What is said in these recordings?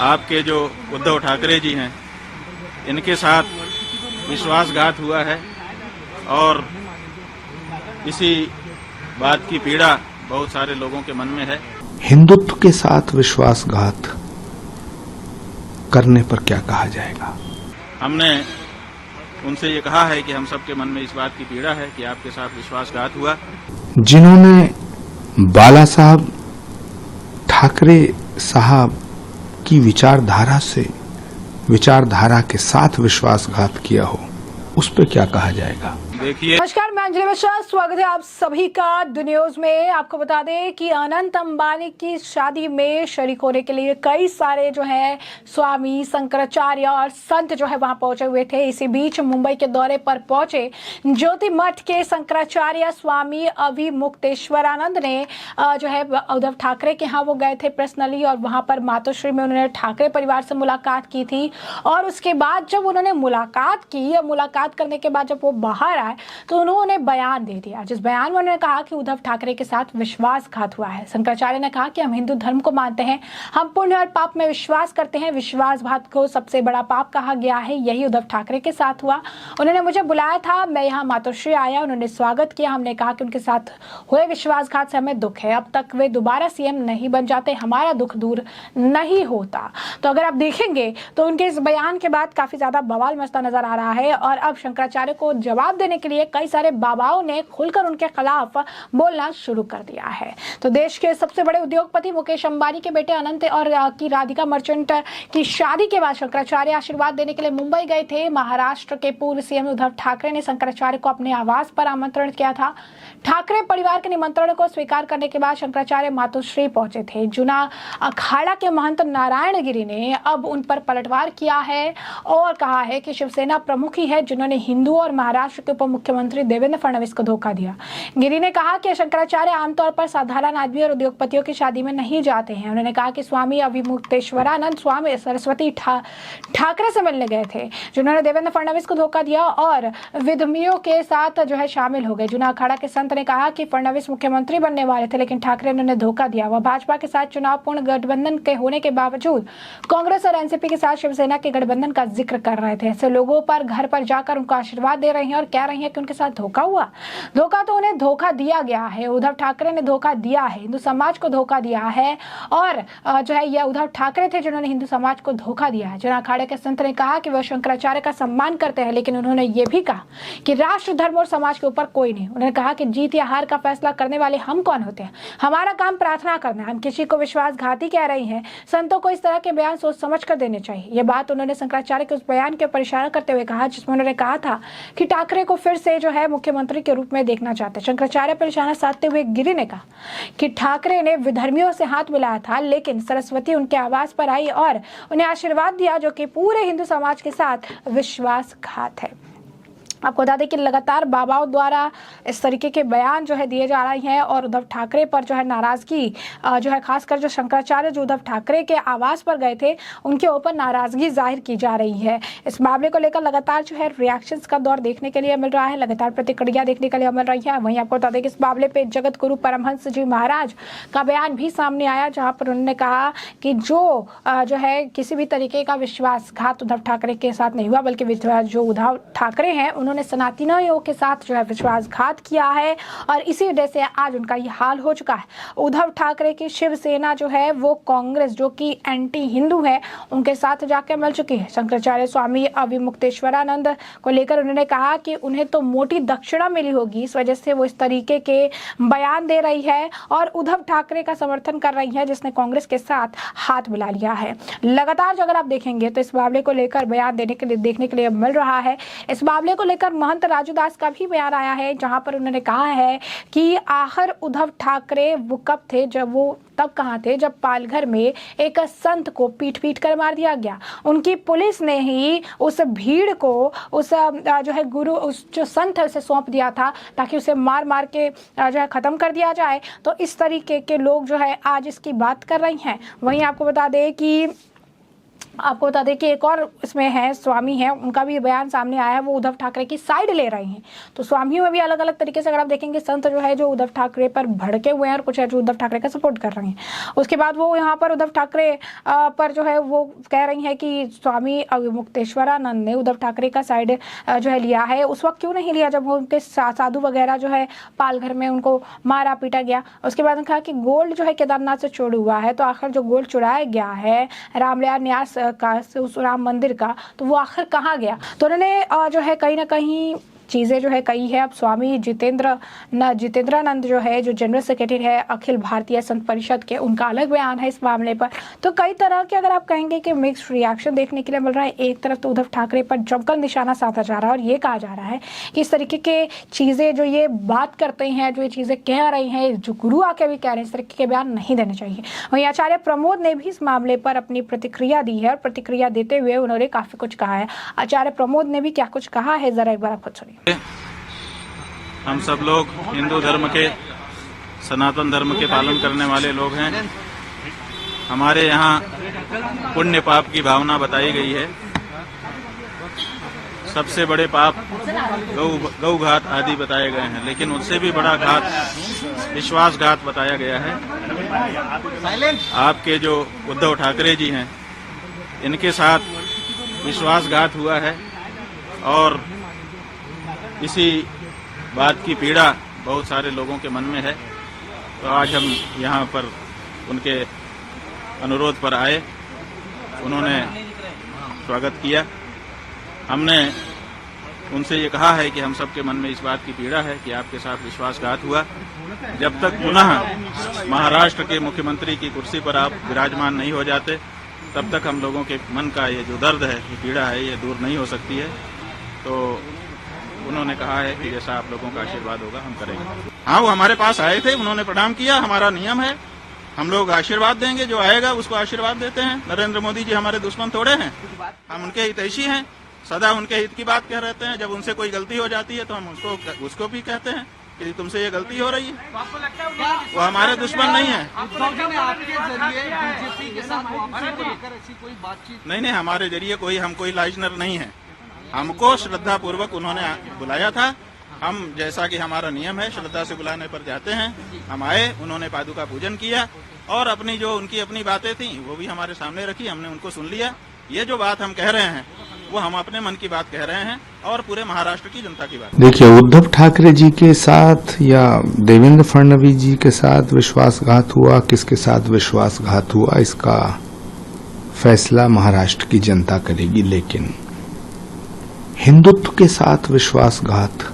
आपके जो उद्धव ठाकरे जी हैं, इनके साथ विश्वासघात हुआ है और इसी बात की पीड़ा बहुत सारे लोगों के मन में है। हिंदुत्व के साथ विश्वासघात करने पर क्या कहा जाएगा? हमने उनसे ये कहा है कि हम सबके मन में इस बात की पीड़ा है कि आपके साथ विश्वासघात हुआ। जिन्होंने बाला साहब ठाकरे साहब की विचारधारा के साथ विश्वासघात किया हो, उस पर क्या कहा जाएगा? देखिए, नमस्कार, मैं अंजलि मिश्रा, स्वागत है आप सभी का द न्यूज में। आपको बता दें कि अनंत अंबानी की शादी में शरीक होने के लिए कई सारे जो है स्वामी शंकराचार्य और संत जो है वहां पहुंचे हुए थे। इसी बीच मुंबई के दौरे पर पहुंचे ज्योति मठ के शंकराचार्य स्वामी अभिमुक्तेश्वरानंद ने जो है उद्धव ठाकरे के यहाँ वो गए थे पर्सनली, और वहां पर मातोश्री में उन्होंने ठाकरे परिवार से मुलाकात की थी। और उसके बाद जब उन्होंने मुलाकात की, मुलाकात करने के बाद जब वो बाहर तो उन्होंने बयान दे दिया, जिस बयान में उन्होंने कहा कि उद्धव ठाकरे के साथ विश्वासघात हुआ है। शंकराचार्य ने कहा कि हम हिंदू धर्म को मानते हैं, हम पुण्य और पाप में विश्वास करते हैं, विश्वासघात को सबसे बड़ा पाप कहा गया है, यही उद्धव ठाकरे के साथ हुआ। उन्होंने मुझे बुलाया था, मैं यहाँ मातोश्री आया, उन्होंने स्वागत किया, हमने कहा कि उनके साथ हुए विश्वासघात से हमें दुख है, अब तक वे दोबारा सीएम नहीं बन जाते, हमारा दुख दूर नहीं होता। तो अगर आप देखेंगे तो उनके इस बयान के बाद काफी ज्यादा बवाल मचता नजर आ रहा है, और अब शंकराचार्य को जवाब देने के लिए कई सारे बाबाओं ने खुलकर उनके खिलाफ बोलना शुरू कर दिया है। तो देश के सबसे बड़े उद्योगपति मुकेश अंबानी के बेटे अनंत और की राधिका मर्चेंट की शादी के बाद शंकराचार्य आशीर्वाद देने के लिए मुंबई गए थे। महाराष्ट्र के पूर्व सीएम उद्धव ठाकरे ने शंकराचार्य को अपने आवास पर आमंत्रण किया था। ठाकरे परिवार के निमंत्रण को स्वीकार करने के बाद शंकराचार्य मातोश्री पहुंचे थे। जूना अखाड़ा के महंत नारायण गिरी ने अब उन पर पलटवार किया है और कहा है कि शिवसेना प्रमुख ही है जिन्होंने हिंदू और महाराष्ट्र के उप मुख्यमंत्री देवेंद्र फडणवीस को धोखा दिया। गिरी ने कहा कि शंकराचार्य आमतौर पर साधारण आदमी और उद्योगपतियों की शादी में नहीं जाते हैं। उन्होंने कहा कि स्वामी अभिमुक्तेश्वरानंद स्वामी सरस्वती ठाकरे से मिलने गए थे, जिन्होंने देवेंद्र फडणवीस को धोखा दिया और विधर्मियों के साथ जो है शामिल हो गए। जूना अखाड़ा के संत ने कहा कि फडणवीस मुख्यमंत्री बनने वाले थे, लेकिन ठाकरे ने उन्हें धोखा दिया। वह भाजपा के साथ चुनावपूर्ण गठबंधन के होने के बावजूद कांग्रेस और एनसीपी के साथ शिवसेना के गठबंधन का जिक्र कर रहे थे। ऐसे लोगों पर घर पर जाकर उनको आशीर्वाद दे रहे हैं और कह रही है कि उनके साथ धोखा हुआ। धोखा तो उन्हें धोखा दिया गया है, उद्धव ठाकरे ने धोखा दिया है, हिंदू समाज को धोखा दिया है, और जो है यह उद्धव ठाकरे थे जिन्होंने हिंदू समाज को धोखा दिया है। जूना अखाड़े के संत ने कहा कि वह शंकराचार्य का सम्मान करते हैं, लेकिन उन्होंने ये भी कहा कि राष्ट्र, धर्म और समाज के ऊपर कोई नहीं। उन्होंने कहा कि जीत या हार का फैसला करने वाले हम कौन होते हैं, हमारा काम प्रार्थना करना है, हम किसी को विश्वासघाती कह रही हैं। संतों को इस तरह के बयान सोच समझ कर देने चाहिए। ये बात उन्होंने शंकराचार्य के उस बयान के ऊपर इशारा करते हुए कहा जिसमें उन्होंने कहा था कि ठाकरे को फिर से जो है मुख्यमंत्री के रूप में देखना चाहते। शंकराचार्य पर निशाना साधते हुए गिरी ने कहा कि ठाकरे ने विधर्मियों से हाथ मिलाया था, लेकिन सरस्वती उनके आवास पर आई और उन्हें आशीर्वाद दिया, जो कि पूरे हिंदू समाज के साथ विश्वासघात है। आपको बता दें कि लगातार बाबाओं द्वारा इस तरीके के बयान जो है दिए जा रहे हैं और उद्धव ठाकरे पर जो है नाराजगी जो है, खासकर जो शंकराचार्य जो उद्धव ठाकरे के आवास पर गए थे उनके ऊपर नाराजगी जाहिर की जा रही है। इस मामले को लेकर लगातार जो है रिएक्शंस का दौर देखने के लिए मिल रहा है, लगातार प्रतिक्रिया देखने के लिए मिल रही है। वहीं आपको बता दें कि इस मामले पर जगत गुरु परमहंस जी महाराज का बयान भी सामने आया, जहाँ पर उन्होंने कहा कि जो है किसी भी तरीके का विश्वासघात उद्धव ठाकरे के साथ नहीं हुआ, बल्कि जो उद्धव ठाकरे हैं उन्होंने सनातनियों के साथ जो है विश्वासघात किया है, और इसी वजह से आज उनका ये हाल हो चुका है। उद्धव ठाकरे की शिवसेना जो है वो कांग्रेस, जो कि एंटी हिंदू है, उनके साथ जाकर मिल चुकी है। शंकराचार्य स्वामी अभिमुक्तेश्वरानंद को लेकर उन्होंने कहा कि उन्हें तो मोटी दक्षिणा मिली होगी, इस वजह से वो इस तरीके के बयान दे रही है और उद्धव ठाकरे का समर्थन कर रही है, जिसने कांग्रेस के साथ हाथ मिला लिया है। लगातार जो अगर आप देखेंगे तो इस मामले को लेकर बयान देखने के लिए मिल रहा है। इस मामले को लेकर महंत राजू दास का भी बयान आया है, जहां पर उन्होंने कहा है कि आखिर उद्धव ठाकरे वो कब थे, जब वो तब कहाँ थे जब पालघर में एक संत को पीट कर मार दिया गया। उनकी पुलिस ने ही उस भीड़ को उस जो है गुरु, उस जो संत है उसे सौंप दिया था ताकि उसे मार के जो है खत्म कर दिया जाए। तो इस तरीके के लोग जो है आज इसकी बात कर रही हैं। वहीं आपको बता दें कि आपको बता दें कि एक और इसमें है स्वामी है, उनका भी बयान सामने आया है, वो उद्धव ठाकरे की साइड ले रहे हैं। तो स्वामी में भी अलग अलग तरीके से अगर आप देखेंगे संत जो है जो उद्धव ठाकरे पर भड़के हुए हैं और कुछ है जो उद्धव ठाकरे का सपोर्ट कर रहे हैं। उसके बाद वो यहाँ पर उद्धव ठाकरे पर जो है वो कह रही है कि स्वामी मुक्तेश्वरानंद ने उद्धव ठाकरे का साइड जो है लिया है। उस वक्त क्यों नहीं लिया जब उनके साधु वगैरह जो है पालघर में उनको मारा पीटा गया। उसके बाद उन्होंने कहा कि गोल्ड जो है केदारनाथ से चोरी हुआ है, तो आखिर जो गोल्ड चुराया गया है रामलला न्यास का उस राम मंदिर का, तो वो आखिर कहाँ गया। तो उन्होंने जो है कहीं ना कहीं चीज़ें जो है कही है। अब स्वामी जितेंद्रानंद जो है जो जनरल सेक्रेटरी है अखिल भारतीय संत परिषद के, उनका अलग बयान है इस मामले पर। तो कई तरह के अगर आप कहेंगे कि मिक्स्ड रिएक्शन देखने के लिए मिल रहा है। एक तरफ तो उद्धव ठाकरे पर जमकर निशाना साधा जा रहा है और ये कहा जा रहा है कि इस तरीके के चीज़ें जो ये बात करते हैं, जो ये चीज़ें कह रही हैं, जो गुरु आके भी कह रहे हैं, इस तरीके के बयान नहीं देने चाहिए। वहीं आचार्य प्रमोद ने भी इस मामले पर अपनी प्रतिक्रिया दी है और प्रतिक्रिया देते हुए उन्होंने काफ़ी कुछ कहा है। आचार्य प्रमोद ने भी क्या कुछ कहा है, जरा एक बार आप खुद सुनिए। हम सब लोग हिंदू धर्म के, सनातन धर्म के पालन करने वाले लोग हैं। हमारे यहाँ पुण्य पाप की भावना बताई गई है। सबसे बड़े पाप गौ घात आदि बताए गए हैं, लेकिन उससे भी बड़ा घात विश्वासघात बताया गया है। आपके जो उद्धव ठाकरे जी हैं, इनके साथ विश्वासघात हुआ है और इसी बात की पीड़ा बहुत सारे लोगों के मन में है। तो आज हम यहाँ पर उनके अनुरोध पर आए, उन्होंने स्वागत किया। हमने उनसे ये कहा है कि हम सबके मन में इस बात की पीड़ा है कि आपके साथ विश्वासघात हुआ। जब तक पुनः महाराष्ट्र के मुख्यमंत्री की कुर्सी पर आप विराजमान नहीं हो जाते, तब तक हम लोगों के मन का ये जो दर्द है, ये पीड़ा है, ये दूर नहीं हो सकती है। तो उन्होंने कहा है कि जैसा आप लोगों का आशीर्वाद होगा हम करेंगे। हाँ, वो हमारे पास आए थे, उन्होंने प्रणाम किया। हमारा नियम है, हम लोग आशीर्वाद देंगे, जो आएगा उसको आशीर्वाद देते हैं। नरेंद्र मोदी जी हमारे दुश्मन थोड़े हैं, हम उनके हितैषी हैं, सदा उनके हित की बात कह रहते हैं। जब उनसे कोई गलती हो जाती है तो हम उसको भी कहते हैं कि तुमसे ये गलती हो रही है। वो हमारे दुश्मन नहीं है। नहीं, हमारे जरिए हम कोई लाइजनर नहीं है। हमको श्रद्धा पूर्वक उन्होंने बुलाया था। हम, जैसा कि हमारा नियम है, श्रद्धा से बुलाने पर जाते हैं। हम आए, उन्होंने पादुका पूजन किया और अपनी जो उनकी अपनी बातें थी वो भी हमारे सामने रखी, हमने उनको सुन लिया। ये जो बात हम कह रहे हैं वो हम अपने मन की बात कह रहे हैं और पूरे महाराष्ट्र की जनता की बात। देखिए, उद्धव ठाकरे जी के साथ या देवेंद्र फडणवीस जी के साथ विश्वासघात हुआ, किसके साथ विश्वासघात हुआ, इसका फैसला महाराष्ट्र की जनता करेगी। लेकिन हिंदुत्व के साथ विश्वासघात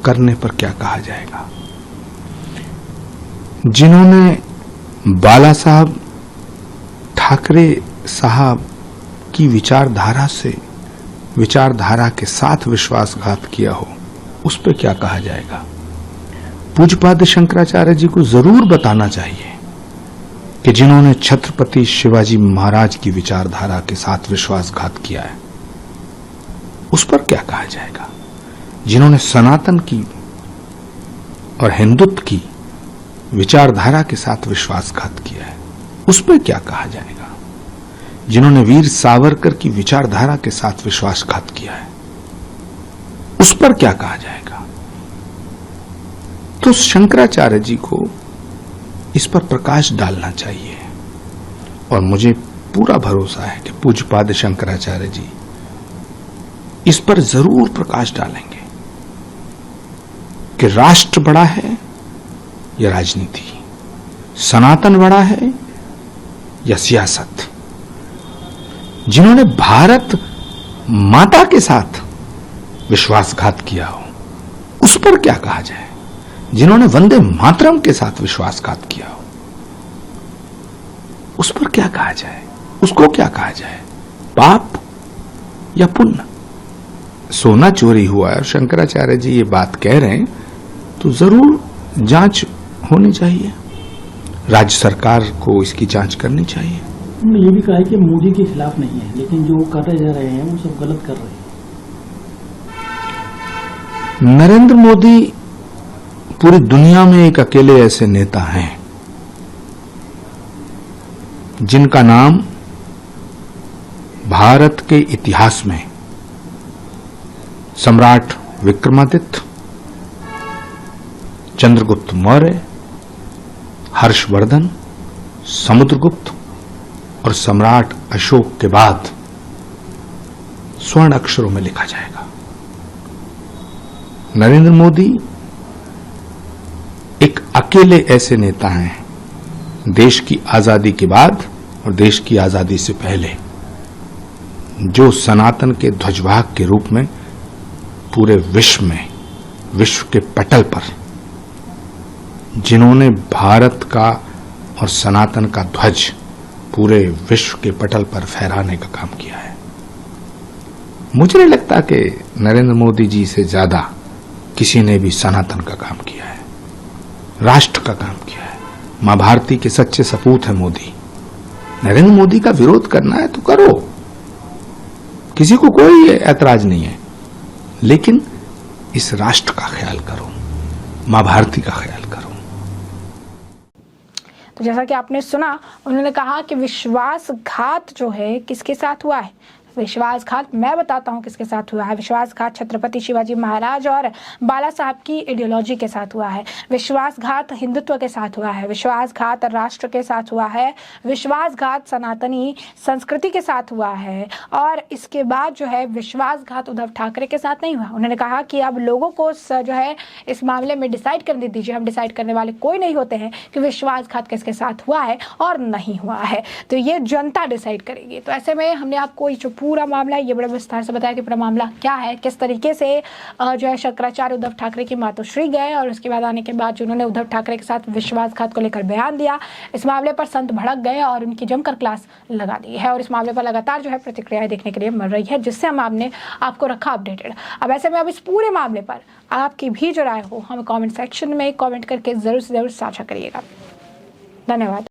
करने पर क्या कहा जाएगा। जिन्होंने बाला साहब ठाकरे साहब की विचारधारा के साथ विश्वासघात किया हो, उस पर क्या कहा जाएगा। पूज्यपाद शंकराचार्य जी को जरूर बताना चाहिए कि जिन्होंने छत्रपति शिवाजी महाराज की विचारधारा के साथ विश्वासघात किया है, उस पर क्या कहा जाएगा। जिन्होंने सनातन की और हिंदुत्व की विचारधारा के साथ विश्वासघात किया है, उस पर क्या कहा जाएगा। जिन्होंने वीर सावरकर की विचारधारा के साथ विश्वासघात किया है, उस पर क्या कहा जाएगा। तो शंकराचार्य जी को इस पर प्रकाश डालना चाहिए और मुझे पूरा भरोसा है कि पूज्यपाद शंकराचार्य जी इस पर जरूर प्रकाश डालेंगे कि राष्ट्र बड़ा है या राजनीति, सनातन बड़ा है या सियासत। जिन्होंने भारत माता के साथ विश्वासघात किया हो, उस पर क्या कहा जाए। जिन्होंने वंदे मातरम के साथ विश्वासघात किया हो, उस पर क्या कहा जाए, उसको क्या कहा जाए, पाप या पुण्य। सोना चोरी हुआ है और शंकराचार्य जी ये बात कह रहे हैं, तो जरूर जांच होनी चाहिए। राज्य सरकार को इसकी जांच करनी चाहिए। उन्होंने ये भी कहा है कि मोदी के खिलाफ नहीं है, लेकिन जो करे जा रहे हैं वो सब गलत कर रहे हैं। नरेंद्र मोदी पूरी दुनिया में एक अकेले ऐसे नेता हैं जिनका नाम भारत के इतिहास में सम्राट विक्रमादित्य, चंद्रगुप्त मौर्य, हर्षवर्धन, समुद्रगुप्त और सम्राट अशोक के बाद स्वर्ण अक्षरों में लिखा जाएगा। नरेंद्र मोदी एक अकेले ऐसे नेता हैं देश की आजादी के बाद और देश की आजादी से पहले जो सनातन के ध्वजवाहक के रूप में पूरे विश्व में, विश्व के पटल पर जिन्होंने भारत का और सनातन का ध्वज पूरे विश्व के पटल पर फहराने का काम किया है। मुझे नहीं लगता कि नरेंद्र मोदी जी से ज्यादा किसी ने भी सनातन का काम किया है, राष्ट्र का काम किया है। मां भारती के सच्चे सपूत है मोदी। नरेंद्र मोदी का विरोध करना है तो करो, किसी को कोई ऐतराज नहीं है, लेकिन इस राष्ट्र का ख्याल करो, मां भारती का ख्याल करो। तो जैसा कि आपने सुना, उन्होंने कहा कि विश्वासघात जो है किसके साथ हुआ है। विश्वासघात मैं बताता हूँ किसके साथ हुआ है। विश्वासघात छत्रपति शिवाजी महाराज और बाला साहब की आइडियोलॉजी के साथ हुआ है। विश्वासघात हिंदुत्व के साथ हुआ है। विश्वासघात राष्ट्र के साथ हुआ है। विश्वासघात सनातनी संस्कृति के साथ हुआ है। और इसके बाद जो है विश्वासघात उद्धव ठाकरे के साथ नहीं हुआ। उन्होंने कहा कि अब लोगों को जो है इस मामले में डिसाइड करने दीजिए, हम डिसाइड करने वाले कोई नहीं होते हैं कि विश्वासघात किसके साथ हुआ है और नहीं हुआ है, तो ये जनता डिसाइड करेगी। तो ऐसे में हमने आपको जो पूरा मामला है ये बड़े विस्तार से बताया कि पूरा मामला क्या है, किस तरीके से जो है शंकराचार्य उद्धव ठाकरे की मातोश्री गए और उसके बाद आने के बाद उन्होंने उद्धव ठाकरे के साथ विश्वासघात को लेकर बयान दिया। इस मामले पर संत भड़क गए और उनकी जमकर क्लास लगा दी है और इस मामले पर लगातार जो है प्रतिक्रियाएं देखने के लिए मिल रही है, जिससे हम आपको रखा अपडेटेड। अब ऐसे में अब इस पूरे मामले पर आपकी भी जो राय हो हमें कॉमेंट सेक्शन में कॉमेंट करके जरूर से जरूर साझा करिएगा। धन्यवाद।